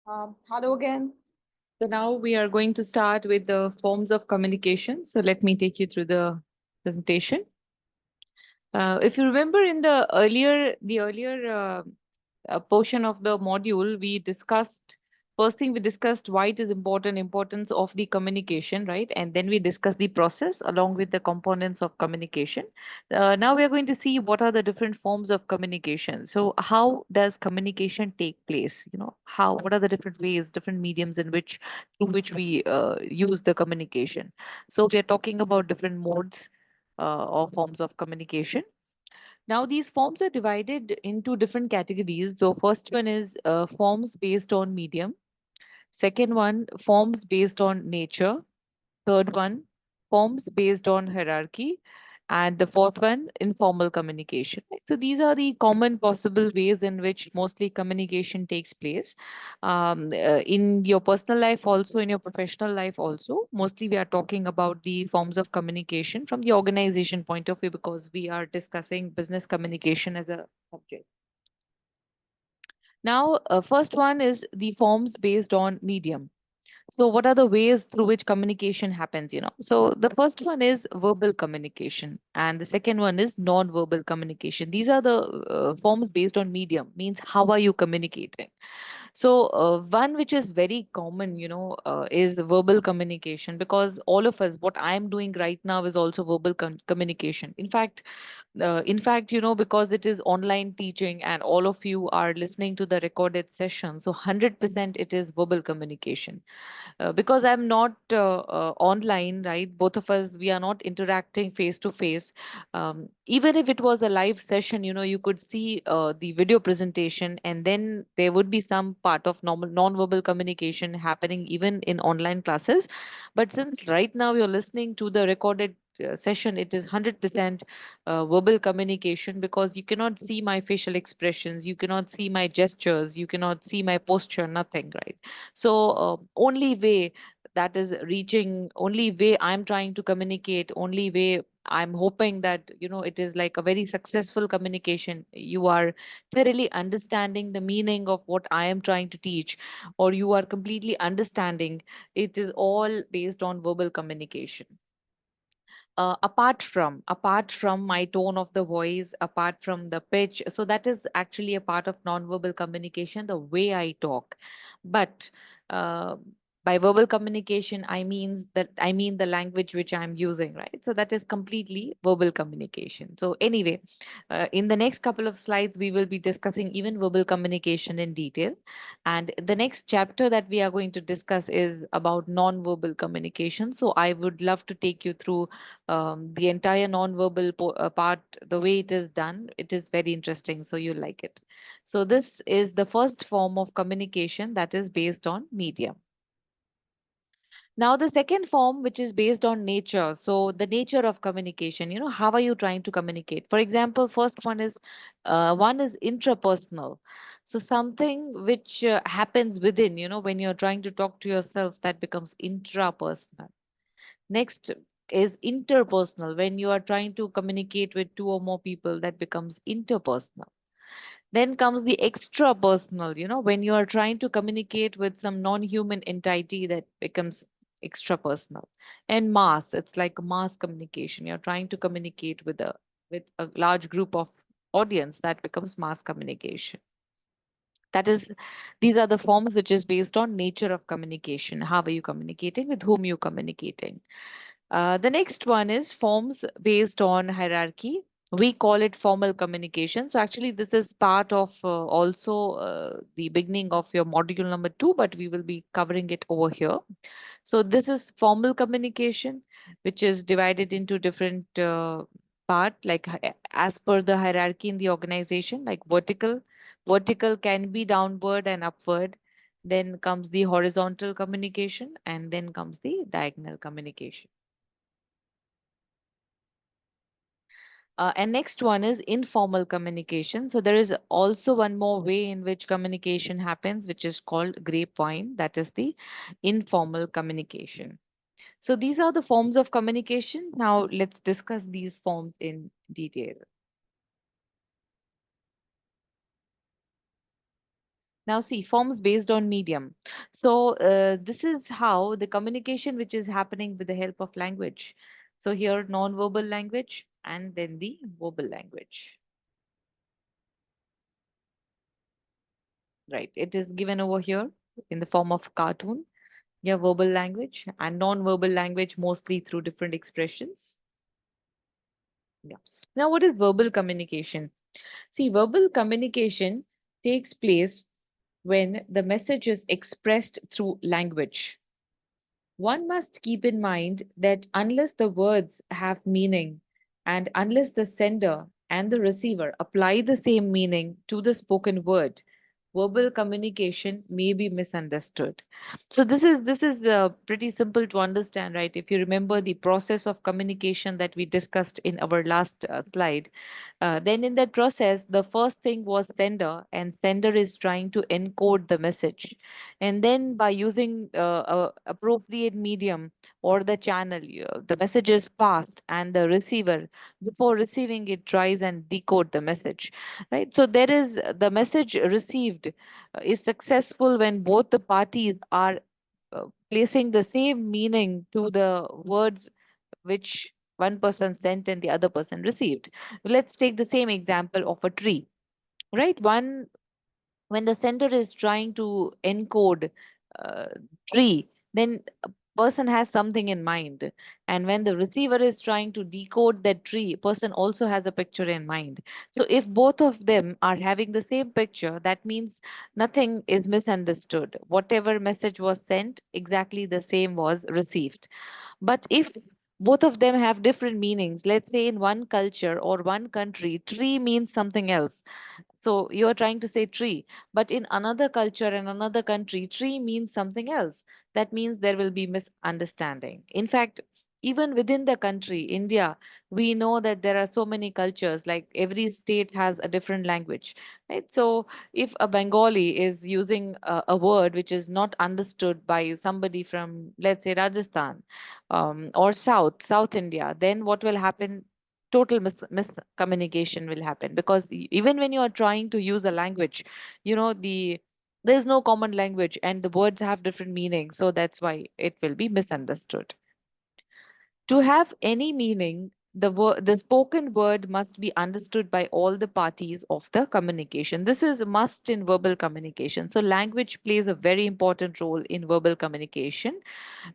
Hello again. So now we are going to start with the forms of communication. So let me take you through the presentation. If you remember in the earlier portion of the module, we discussed first thing we discussed why it is importance of the communication, right? And then we discussed the process along with the components of communication. Now we are going to see what are the different forms of communication. So how does communication take place? How what are the different ways, different mediums in which through which we use the communication. So we are talking about different modes or forms of communication. Now, these forms are divided into different categories. So, first one is forms based on medium. Second one, forms based on nature. Third one, forms based on hierarchy. And the fourth one, informal communication. Right? So these are the common possible ways in which mostly communication takes place. In your personal life, also in your professional life, also, mostly we are talking about the forms of communication from the organization point of view because we are discussing business communication as a subject. Now, first one is the forms based on medium. So, what are the ways through which communication happens? So the first one is verbal communication, and the second one is non-verbal communication. These are the forms based on medium, means how are you communicating? So, one which is very common, is verbal communication because all of us, what I'm doing right now is also verbal communication. In fact, because it is online teaching and all of you are listening to the recorded session, so 100% it is verbal communication because I'm not online, right? Both of us, we are not interacting face to face. Even if it was a live session, you could see the video presentation, and then there would be some part of normal non-verbal communication happening even in online classes. But since right now you're listening to the recorded session, it is 100% verbal communication because you cannot see my facial expressions, you cannot see my gestures, you cannot see my posture, nothing, right? So, only way that is reaching, only way I'm trying to communicate, only way I'm hoping that, it is like a very successful communication. You are thoroughly understanding the meaning of what I am trying to teach, or you are completely understanding. It is all based on verbal communication. Apart from my tone of the voice, apart from the pitch, so that is actually a part of nonverbal communication, the way I talk. But uh, by verbal communication, I mean the language which I'm using, right? So that is completely verbal communication. So anyway, in the next couple of slides we will be discussing even verbal communication in detail, and the next chapter that we are going to discuss is about non-verbal communication. So I would love to take you through the entire non-verbal part, the way it is done. It is very interesting, so you'll like it. So this is the first form of communication that is based on medium. Now, the second form, which is based on nature. So the nature of communication, how are you trying to communicate? For example, first one is intrapersonal. So something which happens within, when you're trying to talk to yourself, that becomes intrapersonal. Next is interpersonal. When you are trying to communicate with two or more people, that becomes interpersonal. Then comes the extra personal, when you are trying to communicate with some non-human entity, that becomes extra personal. And mass, it's like mass communication. You're trying to communicate with a large group of audience, that becomes mass communication. That is, these are the forms which is based on nature of communication. How are you communicating? With whom you communicating? The next one is forms based on hierarchy. We call it formal communication. So actually, this is part of also the beginning of your module number 2, but we will be covering it over here. So this is formal communication, which is divided into different part, like as per the hierarchy in the organization, like vertical. Vertical can be downward and upward. Then comes the horizontal communication, and then comes the diagonal communication. And next one is informal communication. So there is also one more way in which communication happens, which is called grapevine. That is the informal communication. So these are the forms of communication. Now let's discuss these forms in detail. Now, see, forms based on medium. So, this is how the communication which is happening with the help of language. So, here, non-verbal language and then the verbal language. Right. It is given over here in the form of cartoon. Yeah, verbal language and non-verbal language mostly through different expressions. Yeah. Now, what is verbal communication? See, verbal communication takes place when the message is expressed through language. One must keep in mind that unless the words have meaning and unless the sender and the receiver apply the same meaning to the spoken word, verbal communication may be misunderstood. So this is pretty simple to understand, right? If you remember the process of communication that we discussed in our last slide, then in that process, the first thing was sender, and sender is trying to encode the message. And then by using appropriate medium or the channel, the message is passed, and the receiver, before receiving it, tries and decode the message. Right. So there is the message received is successful when both the parties are placing the same meaning to the words which one person sent and the other person received. Let's take the same example of a tree, right? One when the sender is trying to encode uh, tree, then a person has something in mind, and when the receiver is trying to decode that tree, person also has a picture in mind. So if both of them are having the same picture, that means nothing is misunderstood. Whatever message was sent, exactly the same was received. But if both of them have different meanings, let's say in one culture or one country, tree means something else. So you are trying to say tree, but in another culture and another country, tree means something else. That means there will be misunderstanding. In fact, even within the country, India, we know that there are so many cultures, like every state has a different language, right? So if a Bengali is using a word which is not understood by somebody from, let's say, Rajasthan, or South India, then what will happen? Total miscommunication will happen, because even when you are trying to use a language, there's no common language and the words have different meanings, so that's why it will be misunderstood. To have any meaning, the spoken word must be understood by all the parties of the communication. This is a must in verbal communication. So language plays a very important role in verbal communication.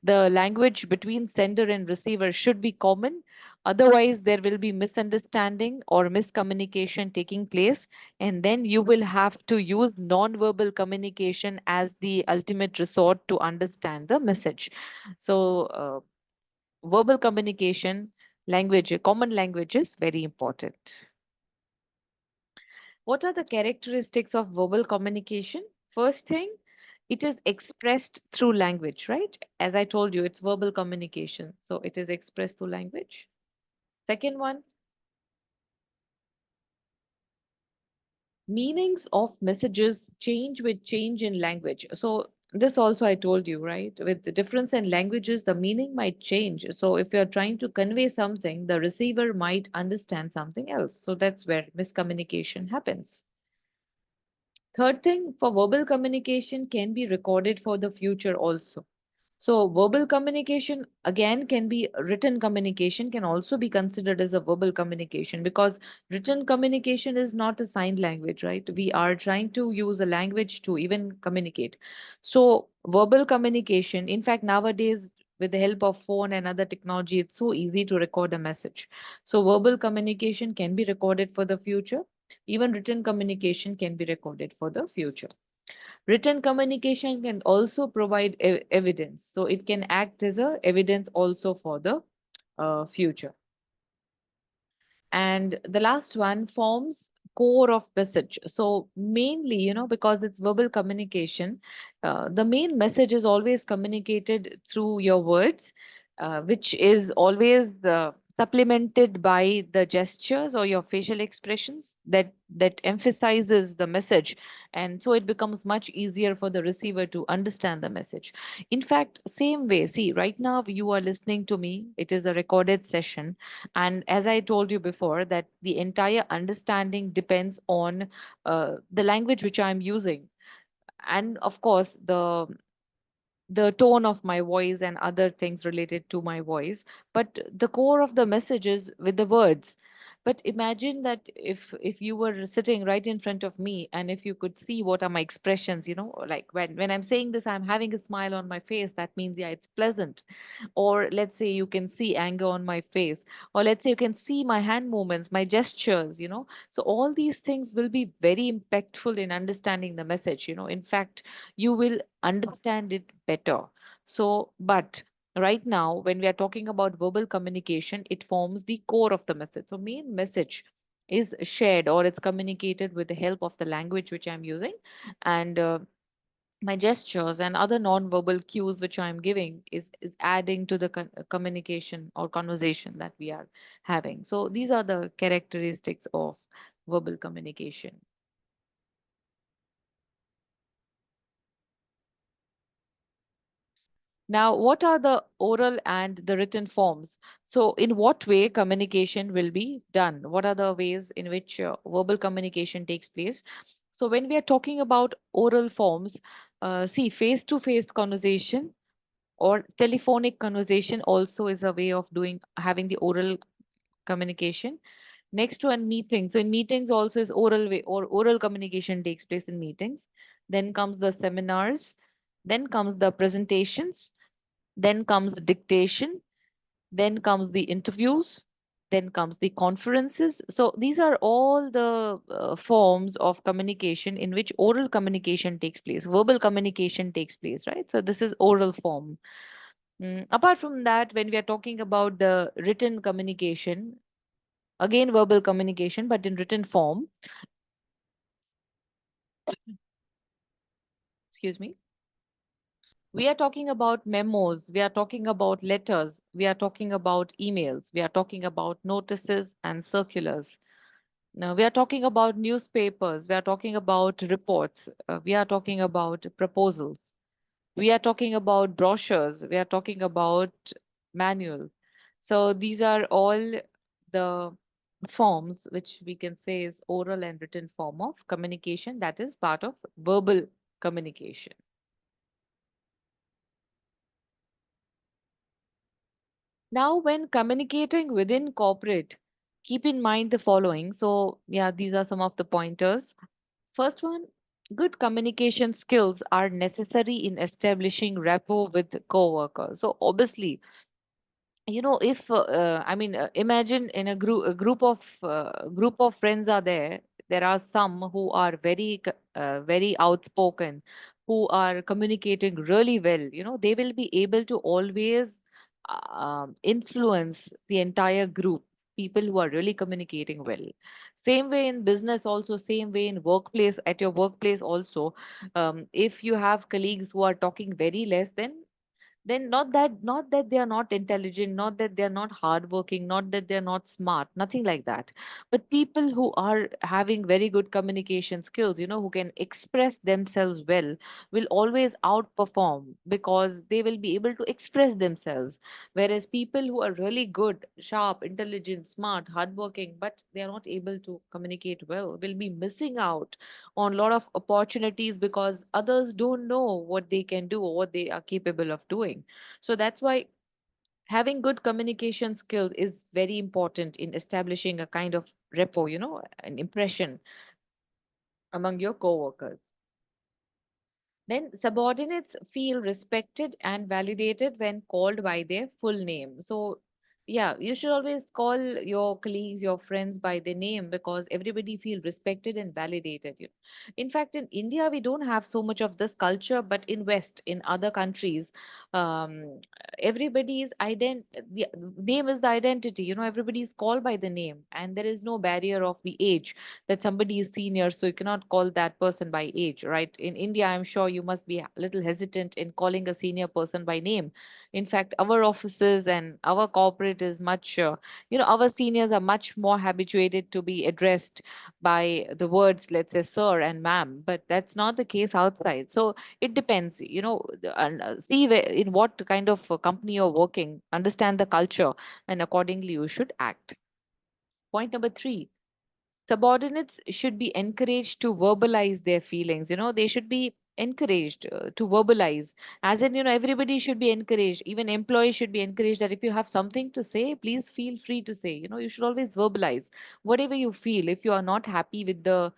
The language between sender and receiver should be common. Otherwise, there will be misunderstanding or miscommunication taking place. And then you will have to use non-verbal communication as the ultimate resort to understand the message. So, verbal communication, language, common language is very important. What are the characteristics of verbal communication? First thing, it is expressed through language, right? As I told you, it's verbal communication. So it is expressed through language. Second one, meanings of messages change with change in language. So this also I told you, right? With the difference in languages, the meaning might change. So if you're trying to convey something, the receiver might understand something else. So that's where miscommunication happens. Third thing, for verbal communication can be recorded for the future also. So verbal communication again can be written communication, can also be considered as a verbal communication, because written communication is not a sign language, right? We are trying to use a language to even communicate. So verbal communication, in fact, nowadays with the help of phone and other technology, it's so easy to record a message. So verbal communication can be recorded for the future. Even written communication can be recorded for the future. Written communication can also provide evidence. So it can act as a evidence also for the future. And the last one, forms core of message. So mainly, because it's verbal communication, the main message is always communicated through your words, which is always supplemented by the gestures or your facial expressions that emphasizes the message, and so it becomes much easier for the receiver to understand the message. In fact, same way, see, right now you are listening to me, it is a recorded session, and as I told you before, that the entire understanding depends on the language which I'm using. and of course the tone of my voice and other things related to my voice, but the core of the message is with the words. But imagine that if you were sitting right in front of me, and if you could see what are my expressions, like when I'm saying this, I'm having a smile on my face, that means, yeah, it's pleasant. Or let's say you can see anger on my face, or let's say you can see my hand movements, my gestures, so all these things will be very impactful in understanding the message. In fact, you will understand it better. So but right now, when we are talking about verbal communication, it forms the core of the message. So main message is shared, or it's communicated with the help of the language which I'm using, and my gestures and other non-verbal cues which I'm giving is adding to the communication or conversation that we are having. So these are the characteristics of verbal communication. Now, what are the oral and the written forms? So, in what way communication will be done? What are the ways in which verbal communication takes place? So, when we are talking about oral forms, see, face-to-face conversation or telephonic conversation also is a way of doing having the oral communication. Next to a meeting, so in meetings also is oral way, or oral communication takes place in meetings. Then comes the seminars, then comes the presentations, then comes dictation, then comes the interviews, then comes the conferences. So these are all the forms of communication in which oral communication takes place, verbal communication takes place, right? So this is oral form. Apart from that, when we are talking about the written communication, again verbal communication, but in written form, excuse me, we are talking about memos, we are talking about letters, we are talking about emails, we are talking about notices and circulars. Now, we are talking about newspapers, we are talking about reports, we are talking about proposals, we are talking about brochures, we are talking about manual. So these are all the forms which we can say is oral and written form of communication, that is part of verbal communication. Now, when communicating within corporate, keep in mind the following. So, yeah, these are some of the pointers. First one, good communication skills are necessary in establishing rapport with coworkers. So, obviously, if I mean, imagine in a group of friends are there are some who are very outspoken, who are communicating really well. They will be able to always influence the entire group, people who are really communicating well. Same way in business also, same way in workplace, at your workplace also. If you have colleagues who are talking very less, then not that they are not intelligent, not that they are not hardworking, not that they are not smart, nothing like that. But people who are having very good communication skills, who can express themselves well, will always outperform because they will be able to express themselves. Whereas people who are really good, sharp, intelligent, smart, hardworking, but they are not able to communicate well, will be missing out on a lot of opportunities because others don't know what they can do or what they are capable of doing. So that's why having good communication skills is very important in establishing a kind of rapport, an impression among your coworkers. Then subordinates feel respected and validated when called by their full name. So, yeah, you should always call your colleagues, your friends by their name because everybody feel respected and validated. In fact, in India, we don't have so much of this culture, but in West, in other countries, um, everybody's the name is the identity. Everybody is called by the name, and there is no barrier of the age that somebody is senior, so you cannot call that person by age, right? In India, I'm sure you must be a little hesitant in calling a senior person by name. In fact, our offices and our corporate is much, our seniors are much more habituated to be addressed by the words, let's say, sir and ma'am, but that's not the case outside. So it depends, and see in what kind of company you're working, understand the culture, and accordingly you should act. Point number three, subordinates should be encouraged to verbalize their feelings. They should be encouraged to verbalize, as in, everybody should be encouraged, even employees should be encouraged, that if you have something to say, please feel free to say. You should always verbalize whatever you feel. If you are not happy with the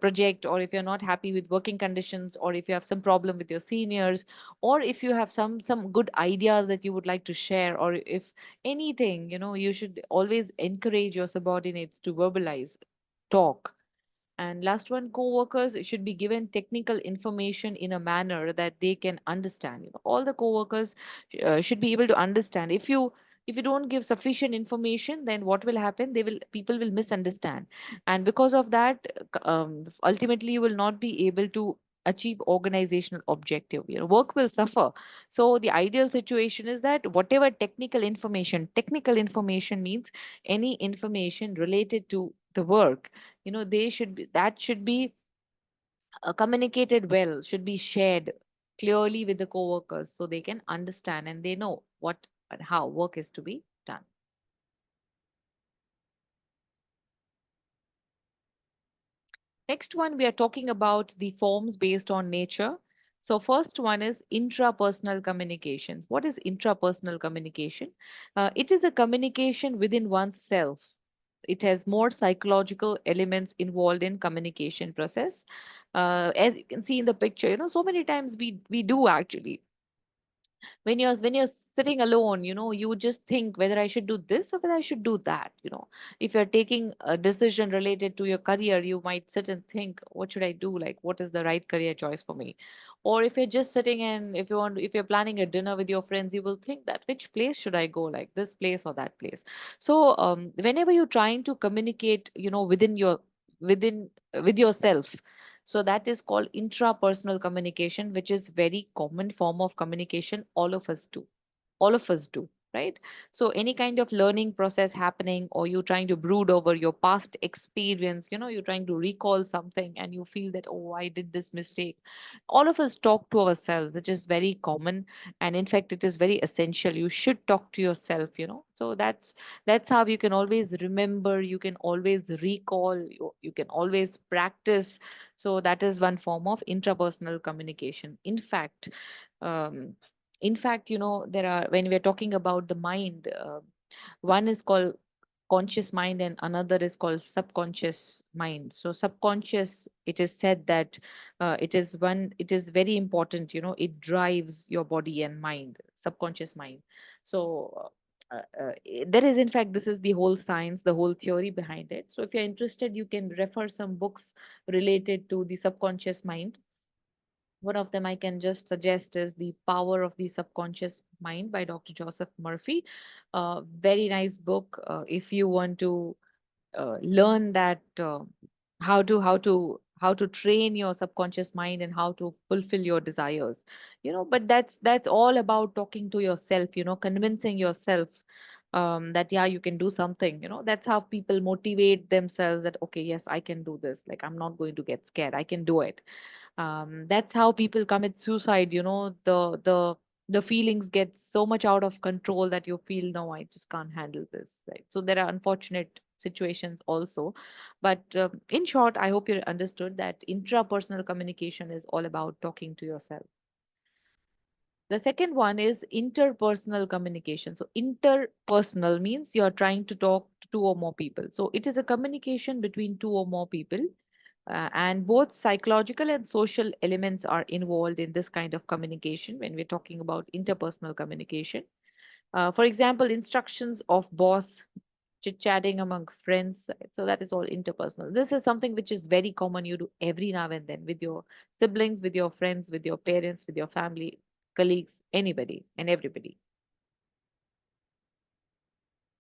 project, or if you're not happy with working conditions, or if you have some problem with your seniors, or if you have some good ideas that you would like to share, or if anything, you should always encourage your subordinates to verbalize, talk. And last one, co-workers should be given technical information in a manner that they can understand. All the co-workers should be able to understand. If you don't give sufficient information, then what will happen? People will misunderstand, and because of that, ultimately you will not be able to achieve organizational objective. Work will suffer. So the ideal situation is that whatever technical information means any information related to the work, they should be that should be communicated well, should be shared clearly with the coworkers, so they can understand and they know what and how work is to be done. Next one, we are talking about the forms based on nature. So first one is intrapersonal communications. What is intrapersonal communication? It is a communication within oneself. It has more psychological elements involved in communication process. As you can see in the picture, so many times we do actually, when you're sitting alone, you would just think whether I should do this or whether I should do that. If you're taking a decision related to your career, you might sit and think, what should I do? Like, what is the right career choice for me? Or if you're just sitting and if you're planning a dinner with your friends, you will think that which place should I go, like this place or that place. So whenever you're trying to communicate, within with yourself, so that is called intrapersonal communication, which is very common form of communication all of us do, right? So any kind of learning process happening, or you trying to brood over your past experience, you're trying to recall something and you feel that, oh, I did this mistake. All of us talk to ourselves, which is very common, and in fact it is very essential. You should talk to yourself. So that's how you can always remember, you can always recall, you can always practice. So that is one form of intrapersonal communication. Um, in fact, there are, when we are talking about the mind, one is called conscious mind and another is called subconscious mind. So subconscious, it is said that it is very important. It drives your body and mind, subconscious mind. So there is, in fact, this is the whole science, the whole theory behind it. So if you're interested, you can refer some books related to the subconscious mind. One of them I can just suggest is The Power of the Subconscious Mind by Dr. Joseph Murphy. Very nice book. If you want to learn that, how to train your subconscious mind and how to fulfill your desires. But that's all about talking to yourself, convincing yourself that, yeah, you can do something. That's how people motivate themselves, that okay, yes, I can do this, like I'm not going to get scared, I can do it. That's how people commit suicide. The feelings get so much out of control that you feel, no, I just can't handle this, right? So there are unfortunate situations also. But in short, I hope you understood that intrapersonal communication is all about talking to yourself. The second one is interpersonal communication. So interpersonal means you're trying to talk to two or more people. So it is a communication between two or more people, and both psychological and social elements are involved in this kind of communication when we're talking about interpersonal communication. For example, instructions of boss, chit-chatting among friends. So that is all interpersonal. This is something which is very common. You do every now and then with your siblings, with your friends, with your parents, with your family, colleagues, anybody and everybody.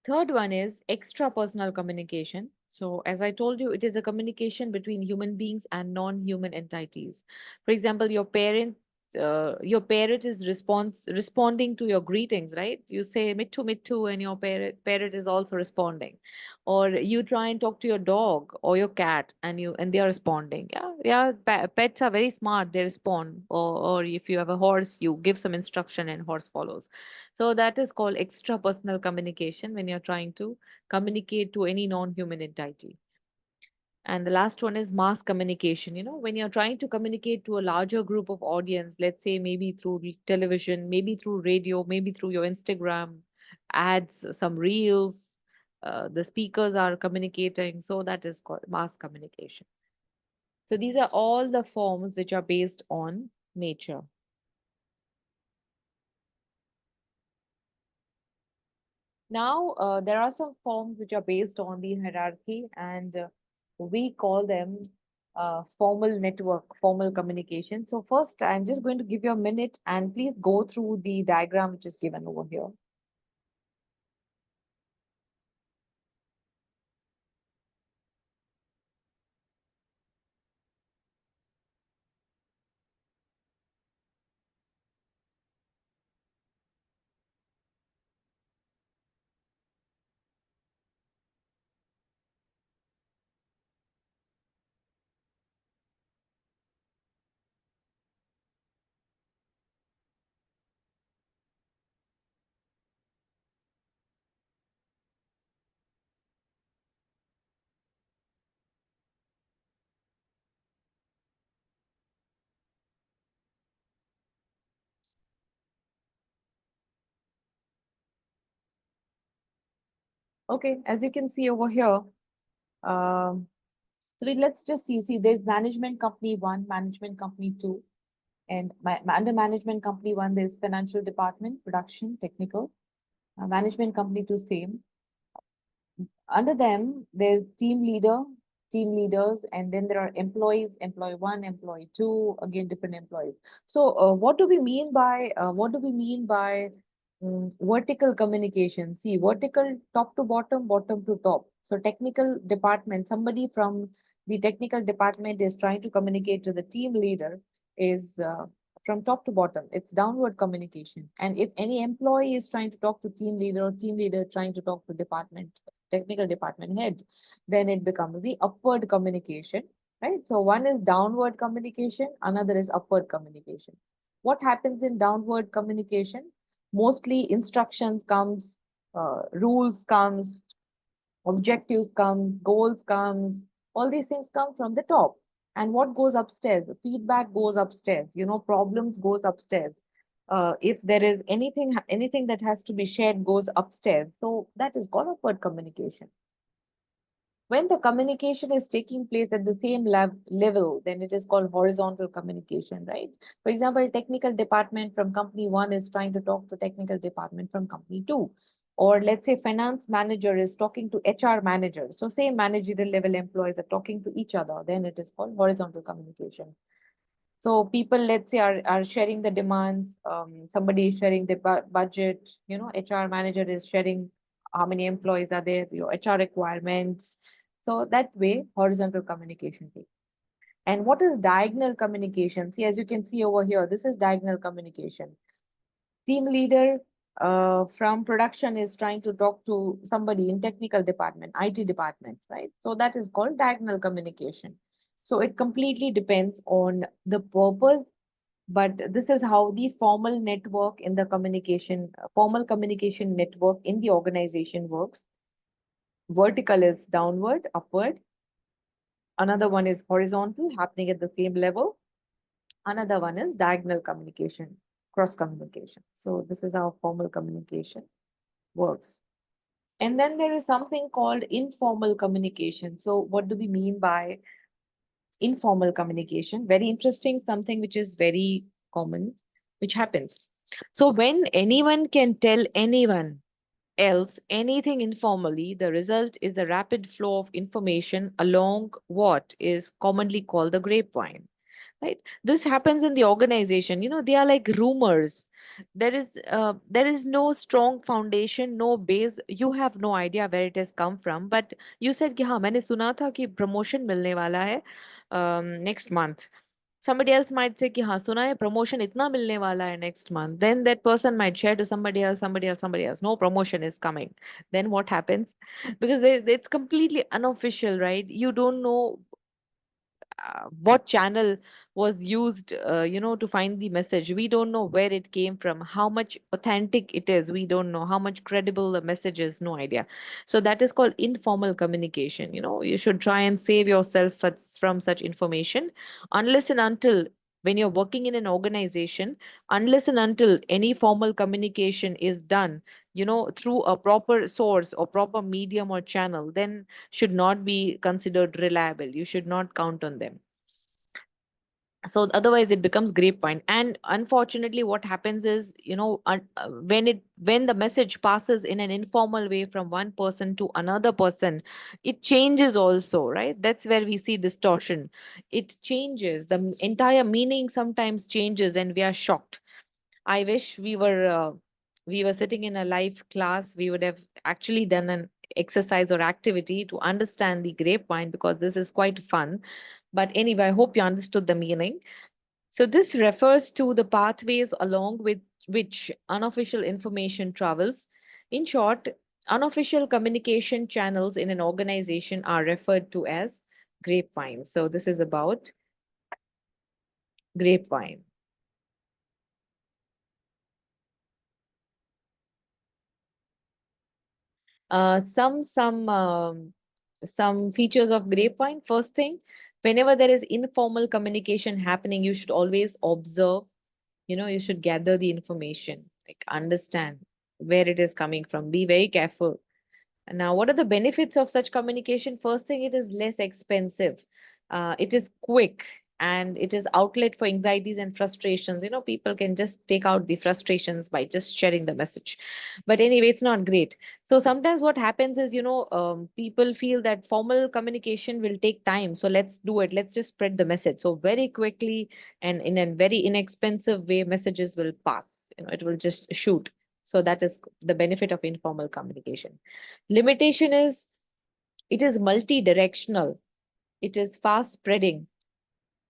Third one is extrapersonal communication. So, as I told you, it is a communication between human beings and non-human entities. For example, your parent is responding to your greetings, right? You say mittu mittu, and your parent is also responding. Or you try and talk to your dog or your cat, and they are responding. Yeah, yeah. Pets are very smart; they respond. Or if you have a horse, you give some instruction and horse follows. So that is called extrapersonal communication when you're trying to communicate to any non-human entity. And the last one is mass communication. When you're trying to communicate to a larger group of audience, let's say maybe through television, maybe through radio, maybe through your Instagram ads, some reels, the speakers are communicating. So that is called mass communication. So these are all the forms which are based on nature. Now, there are some forms which are based on the hierarchy, and we call them formal network, formal communication. So, first, I'm just going to give you a minute and please go through the diagram which is given over here. Okay, as you can see over here, um, so let's just see, there's management company one, management company two, and under management company one, there's financial department, production, technical, management company two, same. Under them, there's team leader, team leaders, and then there are employees, employee one, employee two, again, different employees. So, what do we mean by vertical communication? See, vertical, top to bottom, bottom to top. So, technical department, somebody from the technical department is trying to communicate to the team leader is from top to bottom. It's downward communication. And if any employee is trying to talk to team leader or team leader trying to talk to department, technical department head, then it becomes the upward communication, right? So one is downward communication, another is upward communication. What happens in downward communication? Mostly instructions comes, rules comes, objectives comes, goals comes, all these things come from the top. And what goes upstairs? Feedback goes upstairs, problems goes upstairs. If there is anything that has to be shared goes upstairs. So that is called upward communication. When the communication is taking place at the same level, then it is called horizontal communication, right? For example, technical department from company one is trying to talk to technical department from company two. Or let's say finance manager is talking to HR manager. So same managerial level employees are talking to each other. Then it is called horizontal communication. So people, let's say, are sharing the demands. Somebody is sharing the budget. HR manager is sharing how many employees are there, your HR requirements. So that way, horizontal communication takes. And what is diagonal communication? See, as you can see over here, this is diagonal communication. Team leader from production is trying to talk to somebody in technical department, IT department, right? So that is called diagonal communication. So it completely depends on the purpose, but this is how the formal network in the communication, formal communication network in the organization works. Vertical is downward, upward. Another one is horizontal, happening at the same level. Another one is diagonal communication, cross communication. So this is how formal communication works. And then there is something called informal communication. So what do we mean by informal communication? Very interesting, something which is very common, which happens. So when anyone can tell anyone else anything informally, the result is the rapid flow of information along what is commonly called the grapevine, right? This happens in the organization. They are like rumors. There is no strong foundation, no base. You have no idea where it has come from, but you said कि हाँ मैंने सुना था कि promotion मिलने वाला है next month. Somebody else might say कि हाँ सुना है promotion इतना मिलने वाला है next month. Then that person might share to somebody else, somebody else, somebody else. No, promotion is coming. Then what happens? Because it's completely unofficial, right? You don't know. what channel was used, to find the message. We don't know where it came from, how much authentic it is. We don't know how much credible the message is. No idea. So that is called informal communication. You should try and save yourself from such information, unless and until, when you're working in an organization, unless and until any formal communication is done, through a proper source or proper medium or channel, then should not be considered reliable. You should not count on them. So otherwise it becomes grapevine. And unfortunately what happens is, when the message passes in an informal way from one person to another person, it changes also, right? That's where we see distortion. It changes, the entire meaning sometimes changes, and we are shocked. I wish we were sitting in a live class. We would have actually done an exercise or activity to understand the grapevine, because this is quite fun. But anyway, I hope you understood the meaning. So this refers to the pathways along with which unofficial information travels. In short, unofficial communication channels in an organization are referred to as grapevine. So this is about grapevine. Some features of grapevine. First thing, whenever there is informal communication happening, you should always observe. You should gather the information, like understand where it is coming from. Be very careful. Now, what are the benefits of such communication? First thing, it is less expensive. It is quick, and it is outlet for anxieties and frustrations. People can just take out the frustrations by just sharing the message. But anyway, it's not great. So sometimes what happens is, people feel that formal communication will take time. So let's do it. Let's just spread the message. So very quickly and in a very inexpensive way, messages will pass. It will just shoot. So that is the benefit of informal communication. Limitation is, it is multi-directional, it is fast spreading,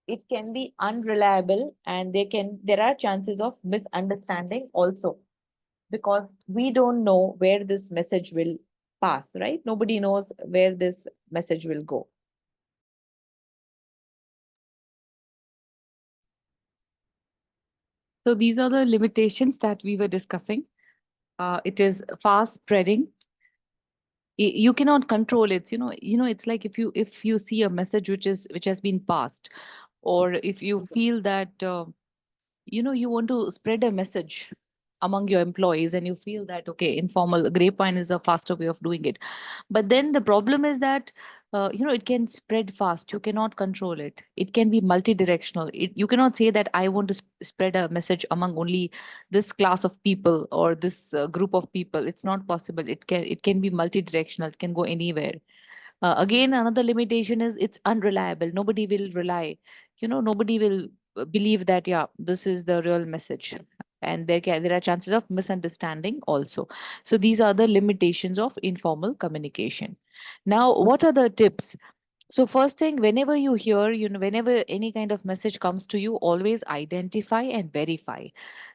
it can be unreliable, and there are chances of misunderstanding also, because we don't know where this message will pass, right? Nobody knows where this message will go. So these are the limitations that we were discussing. It is fast spreading. You cannot control it. It's like, if you see a message which has been passed, or if you feel that you want to spread a message among your employees, and you feel that, okay, informal grapevine is a faster way of doing it. But then the problem is that it can spread fast. You cannot control it. It can be multi-directional. You cannot say that I want to spread a message among only this class of people or this group of people. It's not possible. It can be multi-directional. It can go anywhere. Again, another limitation is it's unreliable. Nobody will rely. Nobody will believe that, yeah, this is the real message. And there are chances of misunderstanding also. So these are the limitations of informal communication. Now, what are the tips? So first thing, whenever you hear, whenever any kind of message comes to you, always identify and verify.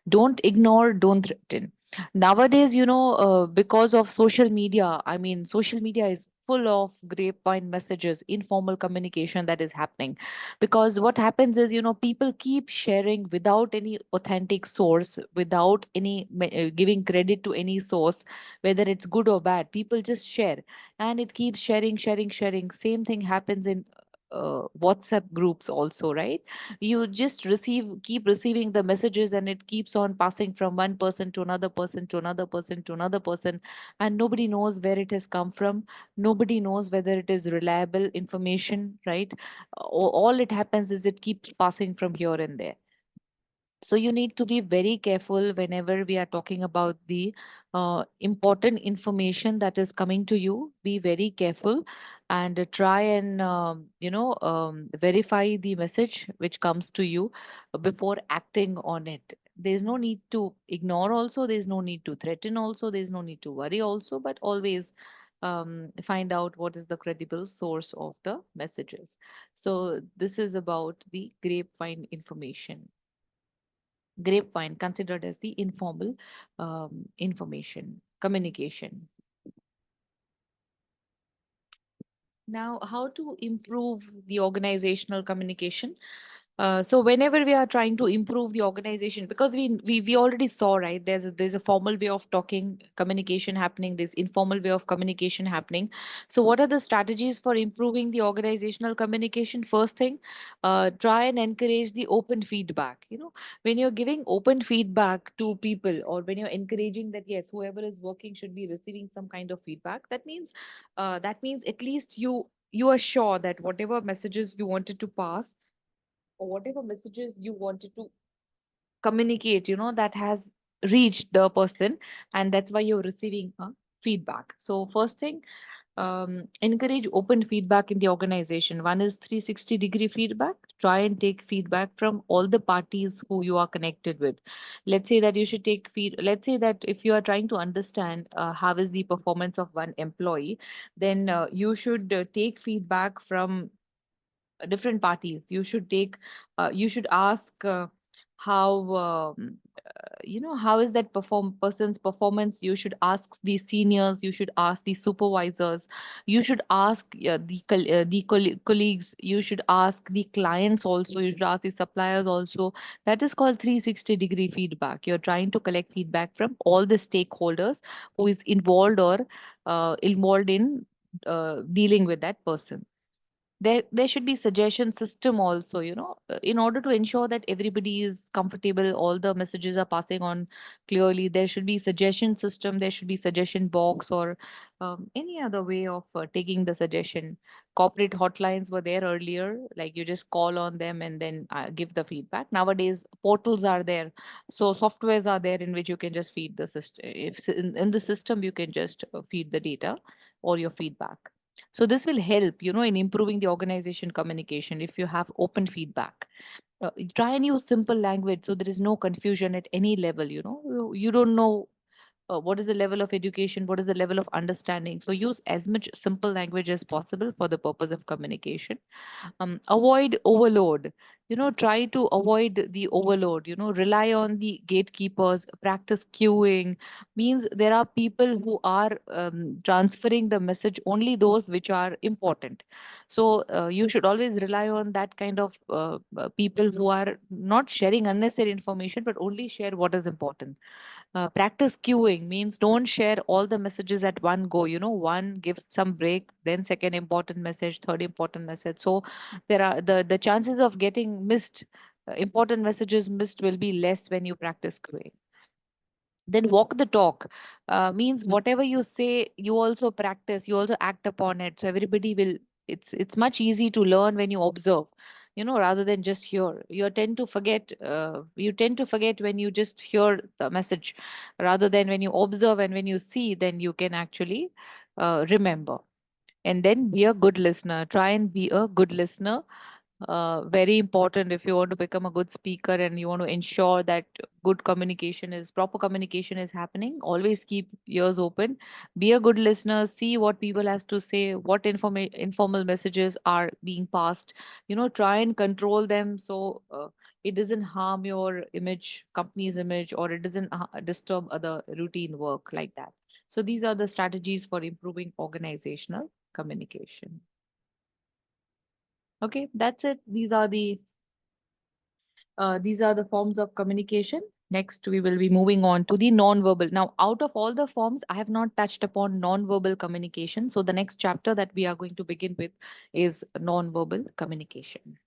Don't ignore, don't threaten. Nowadays, because of social media, I mean, social media is full of grapevine messages, informal communication that is happening. Because what happens is, people keep sharing without any authentic source, without any giving credit to any source, whether it's good or bad. People just share, and it keeps sharing, sharing, sharing. Same thing happens in WhatsApp groups also, right? You just keep receiving the messages, and it keeps on passing from one person to another person to another person to another person, and nobody knows where it has come from. Nobody knows whether it is reliable information, right? All it happens is it keeps passing from here and there. So you need to be very careful whenever we are talking about the important information that is coming to you. Be very careful, and try and verify the message which comes to you before acting on it. There's no need to ignore also. There's no need to threaten also. There's no need to worry also. But always find out what is the credible source of the messages. So this is about the grapevine information. Grapevine considered as the informal information communication. Now, how to improve the organizational communication? So whenever we are trying to improve the organization, because we already saw, right, there's a formal way of talking, communication happening, there's informal way of communication happening. So what are the strategies for improving the organizational communication? First thing, try and encourage the open feedback. When you're giving open feedback to people, or when you're encouraging that yes, whoever is working should be receiving some kind of feedback, that means at least you are sure that whatever messages you wanted to pass, or whatever messages you wanted to communicate, that has reached the person, and that's why you're receiving feedback. So first thing, encourage open feedback in the organization. One is 360-degree feedback. Try and take feedback from all the parties who you are connected with. Let's say that if you are trying to understand how is the performance of one employee, then you should take feedback from different parties. You should ask how how is that person's performance. You should ask the seniors, you should ask the supervisors, you should ask colleagues, you should ask the clients also, you should ask the suppliers also. That is called 360-degree feedback. You're trying to collect feedback from all the stakeholders who is involved in dealing with that person. There should be suggestion system also, in order to ensure that everybody is comfortable, all the messages are passing on clearly. There should be suggestion system, there should be suggestion box, or any other way of taking the suggestion. Corporate hotlines were there earlier, like you just call on them and then give the feedback. Nowadays portals are there, so softwares are there in which you can just feed the system. If in the system you can just feed the data or your feedback. So this will help, in improving the organization communication if you have open feedback. Try and use simple language so there is no confusion at any level. You don't know what is the level of education, what is the level of understanding. So use as much simple language as possible for the purpose of communication. Avoid overload. Try to avoid the overload. Rely on the gatekeepers. Practice queuing. Means there are people who are transferring the message, only those which are important. So you should always rely on that kind of people who are not sharing unnecessary information, but only share what is important. Practice queuing means don't share all the messages at one go. One gives some break, then second important message, third important message. So there are the chances of getting missed, important messages missed, will be less when you practice queuing. Then walk the talk, means whatever you say, you also practice, you also act upon it. So everybody will. It's much easy to learn when you observe, rather than just hear. You tend to forget when you just hear the message, rather than when you observe and when you see, then you can actually remember. And then be a good listener. Try and be a good listener. Very important if you want to become a good speaker and you want to ensure that proper communication is happening. Always keep ears open. Be a good listener. See what people has to say, what informal messages are being passed. Try and control them so it doesn't harm your image, company's image, or it doesn't disturb other routine work like that. So these are the strategies for improving organizational communication. Okay, that's it. These are the forms of communication. Next, we will be moving on to the non-verbal. Now, out of all the forms, I have not touched upon non-verbal communication. So the next chapter that we are going to begin with is non-verbal communication.